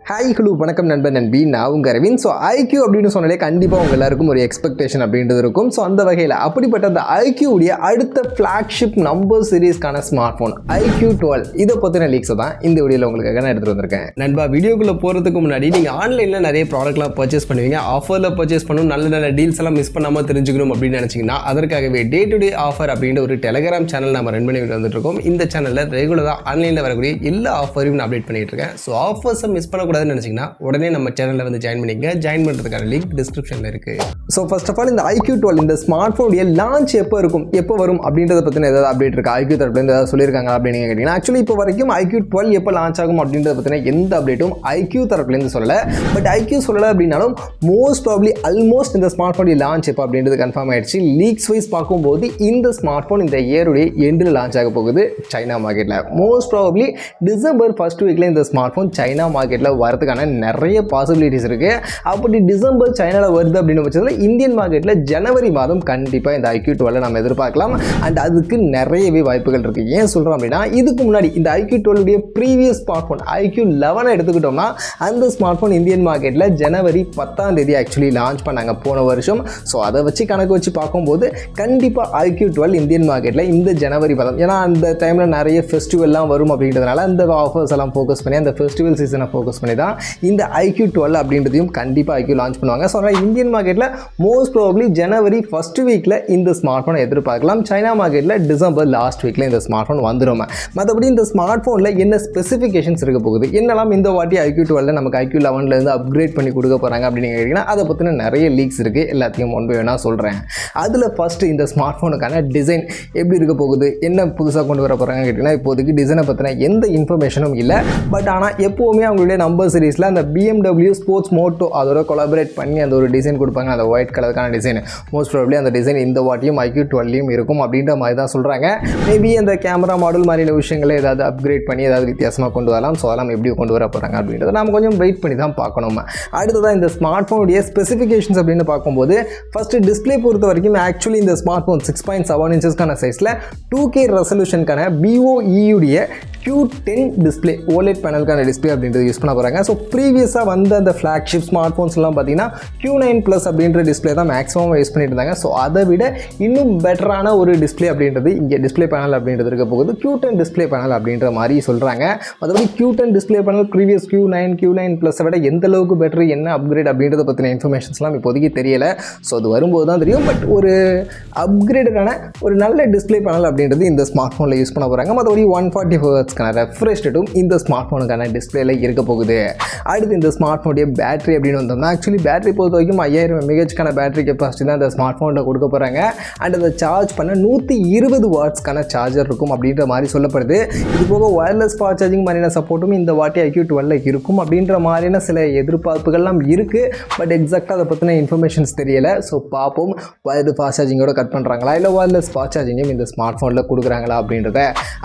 Hi hello வணக்கம் நண்பன் நண்பி நான் உங்கள் அரவிந்த். ஸோ IQoo அப்படின்னு சொன்னாலே கண்டிப்பாக உங்கள் எல்லாருக்கும் ஒரு எக்ஸ்பெக்டேஷன் அப்படின்றது இருக்கும். ஸோ அந்த வகையில் அப்படிப்பட்ட அந்த IQoo உடைய அடுத்த ஃப்ளாக்ஷிப் நம்பர் சீரீஸ்க்கான ஸ்மார்ட் ஃபோன் IQoo 12 இதை பற்றின லீக்ஸை தான் இந்த வீடியோவில் உங்களுக்காக நான் எடுத்துகிட்டு வந்திருக்கேன். நண்பா, வீடியோக்குள்ளே போகிறதுக்கு முன்னாடி நீங்கள் ஆன்லைனில் நிறைய ப்ராடக்ட்லாம் பர்ச்சேஸ் பண்ணுவீங்க. ஆஃபரில் பர்ச்சேஸ் பண்ணணும், நல்ல நல்ல டீல்ஸ் எல்லாம் மிஸ் பண்ணாமல் தெரிஞ்சுக்கணும் அப்படின்னு நினச்சிங்கன்னா அதற்காகவே டே டு டே ஆஃபர் அப்படின்ற ஒரு டெலிகிராம் சேனல் நம்ம ரன் பண்ணி வந்துட்டு இருக்கோம். இந்த சேனலில் ரெகுலராக ஆன்லைனில் வரக்கூடிய எல்லா ஆஃபரையும் நான் அப்டேட் பண்ணிட்டு இருக்கேன். ஸோ ஆஃபர்ஸை மிஸ் பண்ணக்கூடாதுன்னு நினச்சிங்கன்னா உடனே நம்ம சேனலில் வந்து ஜாயின் பண்ணிங்க. ஜாயின் பண்ணுறதுக்கான லிங்க் டிஸ்கிரிப்ஷனில் இருக்குது. ஸோ ஃபர்ஸ்ட் ஆஃப் ஆல் இந்த IQoo 12 இந்த ஸ்மார்ட் ஃபோனுடைய லான்ச் எப்போ இருக்கும், எப்போ வரும் அப்படின்றத பற்றின ஏதாவது அப்டேட் இருக்குது? IQoo தரப்புலேருந்து ஏதாவது சொல்லியிருக்காங்க அப்படின்னு கேட்டிங்கன்னா ஆக்சுவலி இப்போ வரைக்கும் IQoo 12 எப்போ லான்ச் ஆகும் அப்படின்றத பற்றின எந்த அப்டேட்டும் IQoo தரப்புலேருந்து சொல்லலை. பட் IQoo சொல்லலை அப்படின்னாலும் மோஸ்ட் ப்ராப்ளி ஆல்மோஸ்ட் இந்த ஸ்மார்ட் ஃபோனுடைய லான்ச் எப்போ அப்படின்றது கன்ஃபார்ம் ஆயிடுச்சு. லீக்ஸ் வைஸ் பார்க்கும்போது இந்த ஸ்மார்ட் ஃபோன் இந்த இயருடைய எண்டில் லான்ச் ஆக போகுது சைனா மார்க்கெட்டில். மோஸ்ட் ப்ராப்ளி டிசம்பர் ஃபர்ஸ்ட் வீக்கில் இந்த ஸ்மார்ட் ஃபோன் சைனா மார்க்கெட்டில் வரதுக்கான நிறைய பாசிபிலிட்டிஸ் இருக்குது. அப்படி டிசம்பர் சைனாவில் வருது அப்படின்னு பட்சத்தில் இந்தியன் மார்க்கெட்டில் ஜனவரி மாதம் கண்டிப்பாக இந்த IQoo 12 நம்ம எதிர்பார்க்கலாம். அண்ட் அதுக்கு நிறையவே வாய்ப்புகள் இருக்குது. ஏன் சொல்கிறோம் அப்படின்னா இதுக்கு முன்னாடி இந்த IQoo 12 உடைய ப்ரீவியஸ் ஸ்மார்ட் ஃபோன் IQoo 11 எடுத்துக்கிட்டோம்னா அந்த ஸ்மார்ட் ஃபோன் இந்தியன் மார்க்கெட்டில் ஜனவரி 10 ஆக்சுவலி லான்ச் பண்ணாங்க போன வருஷம். ஸோ அதை வச்சு கணக்கு வச்சு பார்க்கும்போது கண்டிப்பாக IQoo 12 இந்தியன் மார்க்கெட்டில் இந்த ஜனவரி மாதம், ஏன்னா அந்த டைமில் நிறைய ஃபெஸ்டிவல்லாம் வரும் அப்படின்றதுனால அந்த ஆஃபர்ஸ் எல்லாம் ஃபோக்கஸ் பண்ணி அந்த ஃபெஸ்டிவல் சீசனை ஃபோக்கஸ் பண்ணி தான் இந்த IQoo 12 அப்படின்றதையும் கண்டிப்பாக IQoo லான்ச் பண்ணுவாங்க. ஸோ அதனால் இந்தியன் மார்க்கெட்டில் மோஸ்ட் ப்ராபப்ளி ஜனவரி ஃபர்ஸ்ட் வீக்கில் இந்த ஸ்மார்ட் ஃபோனை எதிர்பார்க்கலாம். சைனா மார்க்கெட்டில் டிசம்பர் லாஸ்ட் வீக்கில் இந்த ஸ்மார்ட் ஃபோன் வந்துடும். மற்றபடி இந்த ஸ்மார்ட் ஃபோனில் என்ன ஸ்பெசிஃபிகேஷன்ஸ் இருக்க போகுது, என்னெல்லாம் இந்த வாட்டி IQoo 12 நமக்கு IQoo 11 அப்கிரேட் பண்ணி கொடுக்க போகிறாங்க அப்படின்னு கேட்டிங்கன்னா அதை பற்றின நிறைய லீக்ஸ் இருக்குது. எல்லாத்தையும் ஒன் பை ஒன்றா சொல்கிறேன். அதில் ஃபஸ்ட்டு இந்த ஸ்மார்ட் ஃபோனுக்கான டிசைன் எப்படி இருக்க போகுது, என்ன புதுசாக கொண்டு வர போகிறாங்க கேட்டிங்கன்னா இப்போதைக்கு டிசைனை பற்றின எந்த இன்ஃபர்மேஷனும் இல்லை. பட் ஆனால் எப்போவுமே அவங்களுடைய நம்பர் சீரீஸில் அந்த BMW ஸ்போர்ட்ஸ் மோட்டோ அதோட கொலாபரேட் பண்ணி அந்த ஒரு டிசைன் கொடுப்பாங்க, அந்த ஒயிட் கலருக்கான டிசைன். மோஸ்ட் ப்ராபப்ளி அந்த டிசைன் இந்த வாட்டியும் IQoo 12 இருக்கும் அப்படின்ற மாதிரி தான் சொல்கிறாங்க. மேபி அந்த கேமரா மாடல் மாதிரியான விஷயங்களை ஏதாவது அப்கிரேட் பண்ணி ஏதாவது வித்தியாசமாக கொண்டு வரலாம். ஸோ அதெல்லாம் எப்படி கொண்டு வர போகிறாங்க அப்படின்றத நம்ம கொஞ்சம் வெயிட் பண்ணி தான் பார்க்கணும். அடுத்ததான் இந்த ஸ்மார்ட் ஃபோனுடைய ஸ்பெசிஃபிகேஷன்ஸ் அப்படின்னு பார்க்கும்போது ஃபஸ்ட்டு டிஸ்பிளே பொறுத்த வரைக்கும் ஆக்சுவலி இந்த ஸ்மார்ட் ஃபோன் 6.7 இன்ச்சஸ்க்கான சைஸில் 2K ரெசல்யூஷனுக்கான BOE உடைய Q10 டிஸ்பிளே OLED பேனலுக்கான டிஸ்பிளே அப்படின்றது யூஸ் பண்ண போகிறாங்க. ஸோ ப்ரீவியஸாக வந்து அந்த ஃப்ளாக்ஷிப் ஸ்மார்ட் ஃபோன்ஸ்லாம் பார்த்தீங்கன்னா Q9+ அப்படின்ற டிஸ்பிளே தான் மேக்ஸிமம் யூஸ் பண்ணிட்டு இருந்தாங்க. ஸோ அதை விட இன்னும் பெட்டரான ஒரு டிஸ்பிளே அப்படின்றது இங்கே டிஸ்பிளே பேனல் அப்படின்றது இருக்க போகுது. Q10 டிஸ்பிளே பேனல் அப்படின்ற மாதிரி சொல்கிறாங்க. மற்றபடி Q10 டிஸ்பிளே பேனல் ப்ரீவியஸ் Q9+ஐ விட எந்த அளவுக்கு பெட்டர், என்ன அப்கிரேட் அப்படின்றத பற்றின இன்ஃபர்மேஷன்ஸ்லாம் இப்போதைக்கு தெரியலை. ஸோ அது வரும்போது தான் தெரியும். பட் ஒரு அப்கிரேடடான ஒரு நல்ல டிஸ்பிளே பேனல் அப்படின்றது இந்த ஸ்மார்ட் ஃபோனில் யூஸ் பண்ண போகிறாங்க. மற்றபடி 144 ரெஃப்ரெஷ் ரேட்டும் இந்த ஸ்மார்ட் ஃபோனுக்கான டிஸ்பிளேல இருக்க போகுது. அடுத்து இந்த ஸ்மார்ட் ஃபோனுடைய பேட்டரி அப்படின்னு வந்தோம்னா ஆக்சுவலி பேட்டரி பொறுத்த வரைக்கும் 5000 mAh பேட்டரி கெப்பாசிட்டி தான் இந்த ஸ்மார்ட் ஃபோனில் கொடுக்க போகிறாங்க. அண்ட் அதை சார்ஜ் பண்ண 120 வாட்ஸ்க்கான சார்ஜர் இருக்கும் அப்படின்ற மாதிரி சொல்லப்படுது. இது போக வயர்லெஸ் ஃபாஸ்ட் சார்ஜிங் மாதிரியான சப்போர்ட்டும் இந்த வாட்டி IQoo 12 இருக்கும் அப்படின்ற மாதிரியான சில எதிர்பார்ப்புகள்லாம் இருக்குது. பட் எக்ஸாக்டாக அதை பற்றின இன்ஃபர்மேஷன்ஸ் தெரியலை. ஸோ பார்ப்போம் வயர்லெஸ் ஃபாஸ்ட் சார்ஜிங்கோட கட் பண்ணுறாங்களா இல்லை வயர்லெஸ் ஃபாஸ்ட் சார்ஜிங்கும் இந்த ஸ்மார்ட் ஃபோனில் கொடுக்குறாங்களா அப்படின்றத.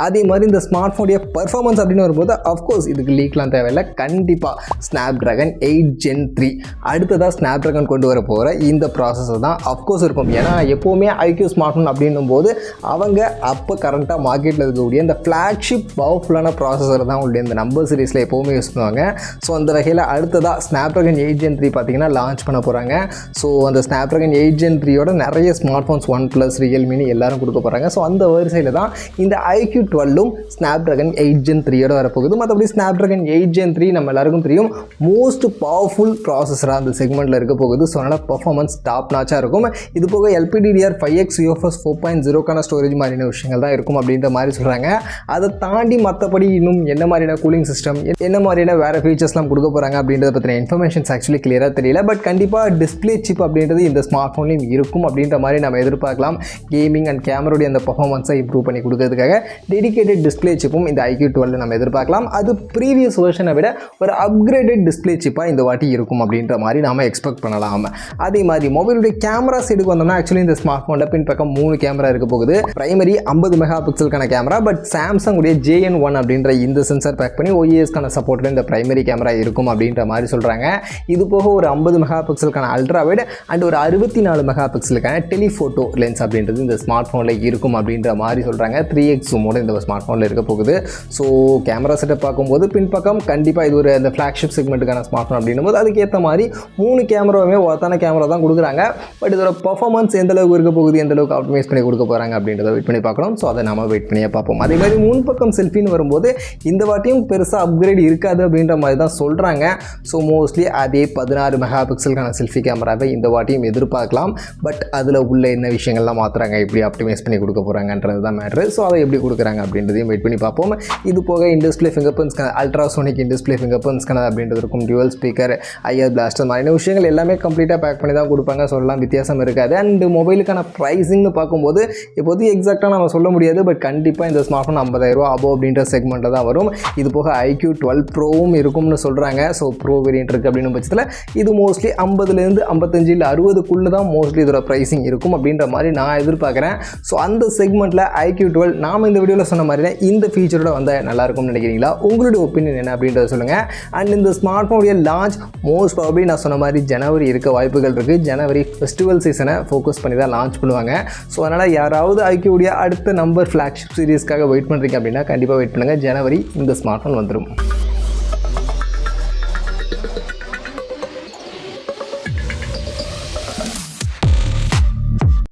அதே மாதிரி இந்த ஸ்மார்ட் ஃபோனுடைய பர்ஃபார்மன்ஸ் அப்படின்னு வரும்போது அஃப்கோர்ஸ் இதுக்கு லீக்லாம் தேவையில்லை. கண்டிப்பாக Snapdragon 8 Gen 3 அடுத்ததாக Snapdragon கொண்டு வர போகிற இந்த ப்ராசஸர் தான் அஃப்கோர்ஸ் இருக்கும். ஏன்னா எப்போவுமே IQoo ஸ்மார்ட் ஃபோன் அப்படின்னும் போது அவங்க அப்போ கரண்ட்டாக மார்க்கெட்டில் இருக்கக்கூடிய இந்த ஃப்ளாக்ஷிப் பவர்ஃபுல்லான ப்ராசஸர் தான் உங்களுடைய இந்த நம்பர் சீரீஸில் எப்போவுமே யூஸ் பண்ணுவாங்க. ஸோ அந்த வகையில் அடுத்ததாக Snapdragon 8 Gen 3 பார்த்தீங்கன்னா லான்ச் பண்ண போகிறாங்க. ஸோ அந்த Snapdragon 8 Gen 3யோட நிறைய ஸ்மார்ட் ஃபோன்ஸ் OnePlus, Realme எல்லாரும் கொடுக்க போகிறாங்க. ஸோ அந்த வரிசையில் தான் இந்த IQoo 12 Snapdragon 8 Gen 3யோட வரப்போகுது. மற்றபடி Snapdragon 8 Gen 3 நம்ம எல்லாருக்கும் தெரியும் மோஸ்ட் பவர்ஃபுல் ப்ராசஸராக அந்த செக்மெண்ட்டில் இருக்க போகுது. ஸோ அதனால் பர்ஃபார்மன்ஸ் டாப் நாச்சாக இருக்கும். இது போக LPDDR5X UFS 4.0க்கான ஸ்டோரேஜ் மாதிரியான விஷயங்கள் தான் இருக்கும் அப்படின்ற மாதிரி சொல்கிறாங்க. அதை தாண்டி மற்றபடி இன்னும் என்ன மாதிரியான கூலிங் சிஸ்டம், என்ன மாதிரியான வேறு ஃபீச்சர்ஸ்லாம் கொடுக்க போகிறாங்க அப்படின்றத பற்றின இன்ஃபர்மேஷன்ஸ் ஆக்சுவலி கிளியராக தெரியல. பட் கண்டிப்பாக டிஸ்பிளே சிப் அப்படின்றது இந்த ஸ்மார்ட் ஃபோன்லையும் இருக்கும் அப்படின்ற மாதிரி நம்ம எதிர்பார்க்கலாம். கேமிங் அண்ட் கேமரோடைய அந்த பர்ஃபார்மன்ஸை இம்ப்ரூவ் பண்ணி கொடுக்கறதுக்காக டெடிகேட்டட் டிஸ்பிளே சிப்பும் இந்த IQoo 12 நம்ம எதிர்பார்க்கலாம். அது ப்ரீவியஸ் வெர்ஷனை விட ஒரு அப்கிரேடட் டிஸ்பிளே சிப்பாக இந்த வாட்டி இருக்கும் அப்படின்ற மாதிரி நாம் எக்ஸ்பெக்ட் பண்ணலாம். அதே மாதிரி மொபைலுடைய கேமரா சைடுக்கு வந்தோம்னா ஆக்சுவலி இந்த ஸ்மார்ட் ஃபோனில் பின் பக்கம் 3 கேமரா இருக்க போகுது. பிரைமரி 50 மெகாபிக்சலுக்கான கேமரா. பட் சாம்சங் உடைய JN1 அப்படின்ற இந்த சென்சார் பேக் பண்ணி OISக்கான சப்போர்ட்டில் இந்த பிரைமரி கேமரா இருக்கும் அப்படின்ற மாதிரி சொல்கிறாங்க. இது போக ஒரு 50 மெகாபிக்சலுக்கான அல்ட்ரா வைட் அண்ட் ஒரு 64 மெகாபிக்சலுக்கான டெலிஃபோட்டோ லென்ஸ் அப்படின்றது இந்த ஸ்மார்ட் ஃபோனில் இருக்கும் அப்படின்ற மாதிரி சொல்கிறாங்க. 3x ஜூமோட இந்த ஸ்மார்ட் ஃபோனில் இருக்க போகுது. ஸோ கேமரா செட்டப் பார்க்கும்போது பின்பக்கம் கண்டிப்பாக இது ஒரு இந்த ஃப்ளாக்ஷிப் செக்மெண்ட்டுக்கான ஸ்மார்ட் ஃபோன் அப்படின்னும் போது அதுக்கேற்ற மாதிரி 3 கேமராவுமே ஒருத்தான கேமரா தான் கொடுக்குறாங்க. பட் இதோட பர்ஃபார்மன்ஸ் எந்த அளவுக்கு இருக்க போகுது, எந்த அளவுக்கு ஆப்டிமைஸ் பண்ணி கொடுக்க போகிறாங்க அப்படின்றத வெயிட் பண்ணி பார்க்கணும். ஸோ அதை நம்ம வெயிட் பண்ணியே பார்ப்போம். அதே மாதிரி முன்பக்கம் செல்ஃபின்னு வரும்போது இந்த வாட்டியும் பெருசாக அப்கிரேட் இருக்காது அப்படின்ற மாதிரி தான் சொல்கிறாங்க. ஸோ மோஸ்ட்லி அதே 16 மெகா பிக்சலுக்கான செல்ஃபி கேமராவை இந்த வாட்டியும் எதிர்பார்க்கலாம். பட் அதில் உள்ள என்ன விஷயங்கள்லாம் மாற்றுறாங்க, எப்படி ஆப்டிமைஸ் பண்ணி கொடுக்க போகிறாங்கன்றது தான் மேட்ரு. ஸோ அதை எப்படி கொடுக்குறாங்க அப்படின்றதையும் வெயிட் பண்ணி பார்ப்போம். இது போக இன்டிஸ்பிளே ஃபிங்கர் பிரிண்ட்ஸ்க்கான அல்ட்ராசோனிக் இன்டிஸ்பிளே ஃபிங்கர் பிரிண்ட்ஸ்க்கான அப்படின்றது இருக்கும். டியூவல் ஸ்பீக்கர், ஐஆர் பிளாஸ்டர் மாதிரியான விஷயங்கள் எல்லாமே கம்ப்ளீட்டாக பேக் பண்ணி தான் கொடுப்பாங்க. சொல்லலாம் வித்தியாசம் இருக்காது. அண்ட் மொபைலுக்கான ப்ரைஸிங்னு பார்க்கும்போது இப்போது எக்ஸாக்டாக நம்ம சொல்ல முடியாது. பட் கண்டிப்பாக இந்த ஸ்மார்ட் ஃபோன் 50,000 அபோவ் அப்படின்ற செக்மெண்ட்டில் தான் வரும். இது போக IQoo 12 ப்ரோவும் இருக்கும்னு சொல்கிறாங்க. ஸோ ப்ரோ வேரியன்ட் இருக்குது அப்படின்னு பட்சத்தில் இது மோஸ்ட்லி 50லேருந்து 55 இல்லை 60க்குள்ளே தான் மோஸ்ட்லி இதோட ப்ரைஸிங் இருக்கும் அப்படின்ற மாதிரி நான் எதிர்பார்க்குறேன். ஸோ அந்த செக்மெண்ட்டில் IQoo 12 நாம் இந்த வீடியோவில் சொன்ன மாதிரி தான் இந்த ஃபீச்சரோட வந்தால் நல்லாயிருக்கும்னு நினைக்கிறீங்களா? உங்களுடைய ஒப்பீனியன் என்ன அப்படின்றத சொல்லுங்கள். அண்ட் இந்த ஸ்மார்ட் ஃபோனுடைய லான்ச் மோஸ்ட் ப்ராபப்லி நான் சொன்ன மாதிரி ஜனவரி இருக்க வாய்ப்புகள் இருக்குது. ஜனவரி ஃபெஸ்டிவல் சீசனை ஃபோக்கஸ் பண்ணி தான் லான்ச் பண்ணுவாங்க. ஸோ அதனால் யாராவது IQoo உடைய அடுத்த நம்பர் ஃப்ளாக்ஷிப் சீரிஸ்க்காக வெயிட் பண்ணுறீங்க அப்படின்னா கண்டிப்பாக வெயிட் பண்ணுங்கள். ஜனவரி இந்த ஸ்மார்ட் ஃபோன் வந்துடும்.